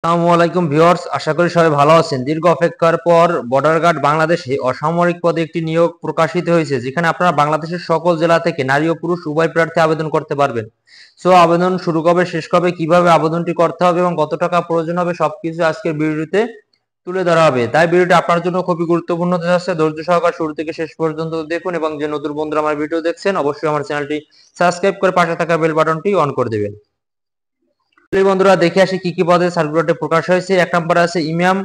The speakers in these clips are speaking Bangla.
আসসালামু আলাইকুম ভিউয়ার্স, আশা করি সবাই ভালো আছেন। দীর্ঘ অপেক্ষার পর বর্ডার গার্ড বাংলাদেশে অসামরিক পদে একটি নিয়োগ প্রকাশিত হয়েছে, যেখানে আপনারা বাংলাদেশের সকল জেলা থেকে নারী ও পুরুষ উভয় প্রার্থী আবেদন করতে পারবেন। সো আবেদন শুরু কবে, শেষ কবে, কিভাবে আবেদনটি করতে হবে এবং কত টাকা প্রয়োজন হবে সবকিছু আজকের ভিডিওতে তুলে ধরা হবে। তাই ভিডিওটি আপনার জন্য খুবই গুরুত্বপূর্ণ হতে যাচ্ছে। ধৈর্য সহকারে শুরু থেকে শেষ পর্যন্ত দেখুন এবং যে নতুন বন্ধুরা আমার ভিডিও দেখছেন অবশ্যই আমার চ্যানেলটি সাবস্ক্রাইব করে পাশে থাকা বেল বাটনটি অন করে দেবেন। বন্ধুরা, দেখে আসি কি কি পদে সার্কুলারটি প্রকাশ হয়েছে। 1 নম্বরে আছে ইমাম,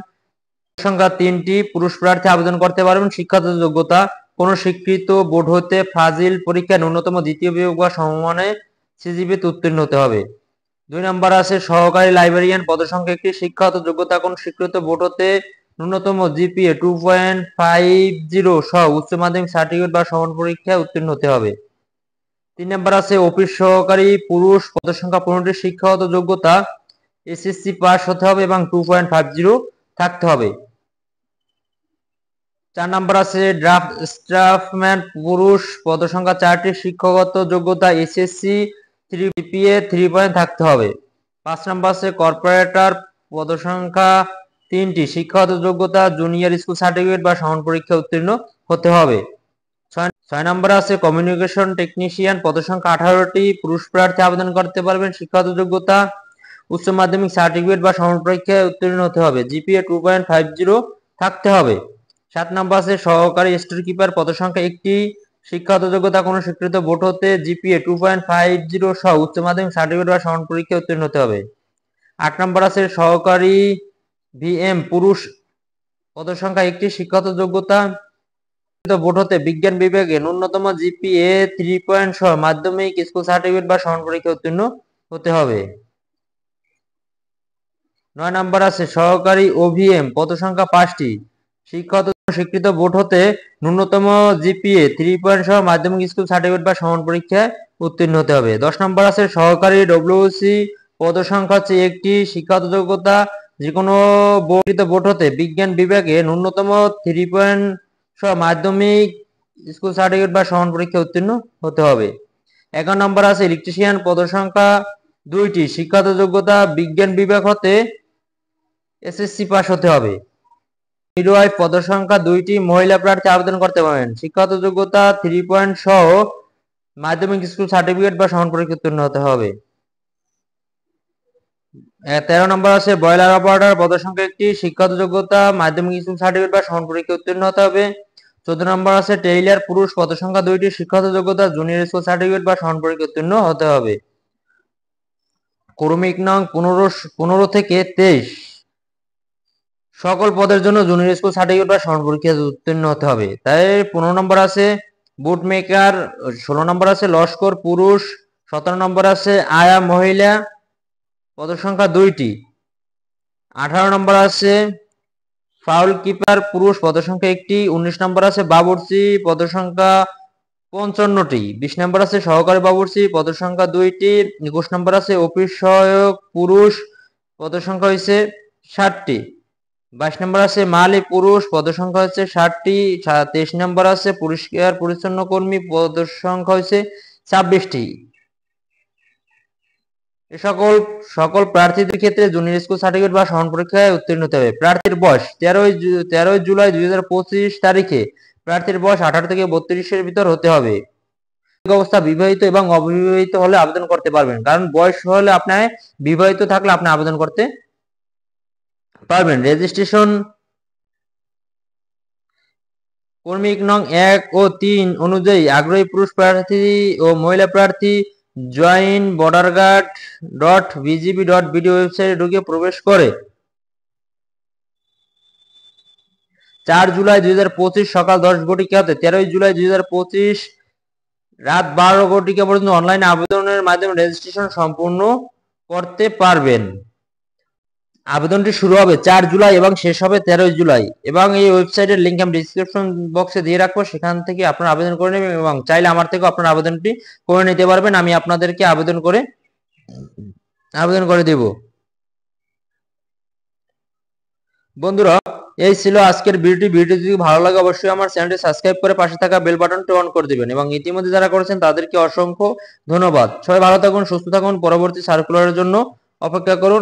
সংখ্যা 3টি, পুরুষ প্রার্থী আবেদন করতে পারবেন। শিক্ষাগত যোগ্যতা কোন স্বীকৃত বোর্ড হতে ফাজিল পরীক্ষা ন্যূনতম দ্বিতীয় বিভাগ বা সমমানে সিজিপিতে উত্তীর্ণ হতে হবে। 2 নম্বর আছে সহকারী লাইব্রেরিয়ান, পদসংখ্যা 1টি, শিক্ষাগত যোগ্যতা কোন স্বীকৃত বোর্ড হতে ন্যূনতম জিপিএ 2.50 সহ উচ্চ মাধ্যমিক সার্টিফিকেট বা সমান পরীক্ষায় উত্তীর্ণ হতে হবে। 3 নম্বর আছে অফিস সহকারী, পুরুষ, পদসংখ্যা 15টি, শিক্ষাগত যোগ্যতা এসএসসি পাস হতে হবে এবং 2.50 থাকতে হবে। 4 নম্বর আছে ড্রাফট স্টাফম্যান, পুরুষ, পদসংখ্যা 4টি, শিক্ষাগত যোগ্যতা এসএসসি 3 জিপিএ 3 থাকতে হবে। 5 নম্বর আছে কর্পোরেটর, পদসংখ্যা 3টি, শিক্ষাগত যোগ্যতা জুনিয়র স্কুল সার্টিফিকেট বা সমান পরীক্ষায় উত্তীর্ণ হতে হবে। 6 নম্বর আছে কমিউনিকেশন টেকনিশিয়ান, পদসংখ্যা 18টি, পুরুষ প্রার্থী আবেদন করতে পারবেন। শিক্ষাগত যোগ্যতা উচ্চ মাধ্যমিক সার্টিফিকেট বা সমান পরীক্ষায় উত্তীর্ণ হতে হবে, জিপিএ 2.50 থাকতে হবে। 7 নম্বর আছে সহকারী স্টোর কিপার, পদসংখ্যা 1টি, শিক্ষাগত যোগ্যতা কোনো স্বীকৃত বোর্ড হতে জিপিএ 2.50 সহ উচ্চ মাধ্যমিক সার্টিফিকেট বা সমান পরীক্ষায় উত্তীর্ণ হতে হবে। 8 নম্বর আছে সহকারী ভিএম, পুরুষ, পদসংখ্যা 1টি, শিক্ষাগত যোগ্যতা বোর্ড হতে বিজ্ঞান বিভাগে ন্যূনতম জিপিএ 3 সহ মাধ্যমিক স্কুল সার্টিফিকেট বা সমান পরীক্ষায় উত্তীর্ণ হতে হবে। 9 নম্বর আছে সহকারী ওভিএম, পদসংখ্যা 5টি, শিক্ষাগত স্বীকৃত বোর্ড হতে ন্যূনতম জিপিএ 3 সহ মাধ্যমিক স্কুল সার্টিফিকেট বা সমান পরীক্ষায় উত্তীর্ণ হতে হবে। 10 নম্বর আছে সহকারী ডব্লিউসি, পদসংখ্যা 1টি, শিক্ষাগত যোগ্যতা যে কোনো বোর্ড হতে বিজ্ঞান বিভাগে ন্যূনতম 3 সহ মাধ্যমিক স্কুল সার্টিফিকেট বা সমান পরীক্ষায় উত্তীর্ণ হতে হবে। 11 নম্বর আছে ইলেকট্রিশিয়ান, পদসংখ্যা 2টি, শিক্ষাগত যোগ্যতা বিজ্ঞান বিভাগ হতে এসএসসি পাস হতে হবে। মিডওয়াইফ, পদসংখ্যা 2টি, মহিলা প্রার্থী আবেদন করতে পারেন। শিক্ষাগত যোগ্যতা 3 সহ মাধ্যমিক স্কুল সার্টিফিকেট বা সমান পরীক্ষায় উত্তীর্ণ হতে হবে। 13 নম্বর আছে বয়লার অপারেটর, পদসংখ্যা 1টি, শিক্ষাগত যোগ্যতা মাধ্যমিক স্কুল সার্টিফিকেট বা সমান পরীক্ষায় উত্তীর্ণ হতে হবে। 14 নম্বর আছে টেইলার, পুরুষ, পদসংখ্যা 2টি, শিক্ষাগত যোগ্যতা জুনিয়র স্কুল সার্টিফিকেট বা সমান পরীক্ষায় উত্তীর্ণ হতে হবে। ক্রমিক নং 15 থেকে 23 সকল পদের জন্য জুনিয়র স্কুল সার্টিফিকেট বা সমান পরীক্ষায় উত্তীর্ণ হতে হবে। তাই 15 নম্বর আছে বুট মেকার, 16 নম্বর আছে লস্কর, পুরুষ, 17 নম্বর আছে আয়া, মহিলা, পদসংখ্যা 2টি। 18 নম্বর আছে ফাউল কিপার, পুরুষ, পদসংখ্যা 1টি। 19 নম্বর আছে বাবুর্চি, পদসংখ্যা 55টি। 20 নম্বর আছে সহকারী বাবুর্চি, পদসংখ্যা 2টি। 21 নম্বর আছে অফিস সহায়ক, পুরুষ, পদসংখ্যা হয়েছে 60টি। 22 নম্বর আছে মালি, পুরুষ, পদসংখ্যা হচ্ছে 60টি। 23 নম্বর আছে পরিষ্কার পরিচ্ছন্ন কর্মী, পদসংখ্যা হচ্ছে 26টি। এ সকল প্রার্থীদের ক্ষেত্রে জুনিয়র স্কুল সার্টিফিকেট বা সমান পরীক্ষায় উত্তীর্ণ হতে হবে। প্রার্থীর বয়স 13 জুলাই 2025 তারিখে প্রার্থীর বয়স 18 থেকে 32-এর ভিতর হতে হবে। অবস্থা বিবাহিত এবং অবিবাহিত হলে আবেদন করতে পারবেন, কারণ বয়স হলে আপনি বিবাহিত থাকলে আপনি আবেদন করতে পারবেন। রেজিস্ট্রেশন ক্রমিক নং 1 ও 3 অনুযায়ী আগ্রহী পুরুষ প্রার্থী ও মহিলা প্রার্থী joinborderguard.bgb.bd ওয়েবসাইটে ঢুকে প্রবেশ করে 4 জুলাই 2025 সকাল 10 ঘটিকা হতে 13 জুলাই 2025 রাত 12 ঘটিকা পর্যন্ত অনলাইনে আবেদনের মাধ্যমে রেজিস্ট্রেশন সম্পূর্ণ করতে পারবেন। আবেদনটি শুরু হবে 4 জুলাই এবং শেষ হবে 13 জুলাই এবং এই ওয়েবসাইটের লিংক আমি ডেসক্রিপশন বক্সে দিয়ে রাখবো, সেখান থেকে আপনারা আবেদন করে নেবেন এবং চাইলে আমার থেকেও আপনারা আবেদনটি করে নিতে পারবেন। আমি আপনাদেরকে আবেদন করে দেব। বন্ধুরা, এই ছিল আজকের ভিডিওটি যদি ভালো লাগে অবশ্যই আমার চ্যানেলটি সাবস্ক্রাইব করে পাশে থাকা বেল বাটনটি অন করে দিবেন এবং ইতিমধ্যে যারা করেছেন তাদেরকে অসংখ্য ধন্যবাদ। সবাই ভালো থাকুন, সুস্থ থাকুন, পরবর্তী সার্কুলারের জন্য অপেক্ষা করুন।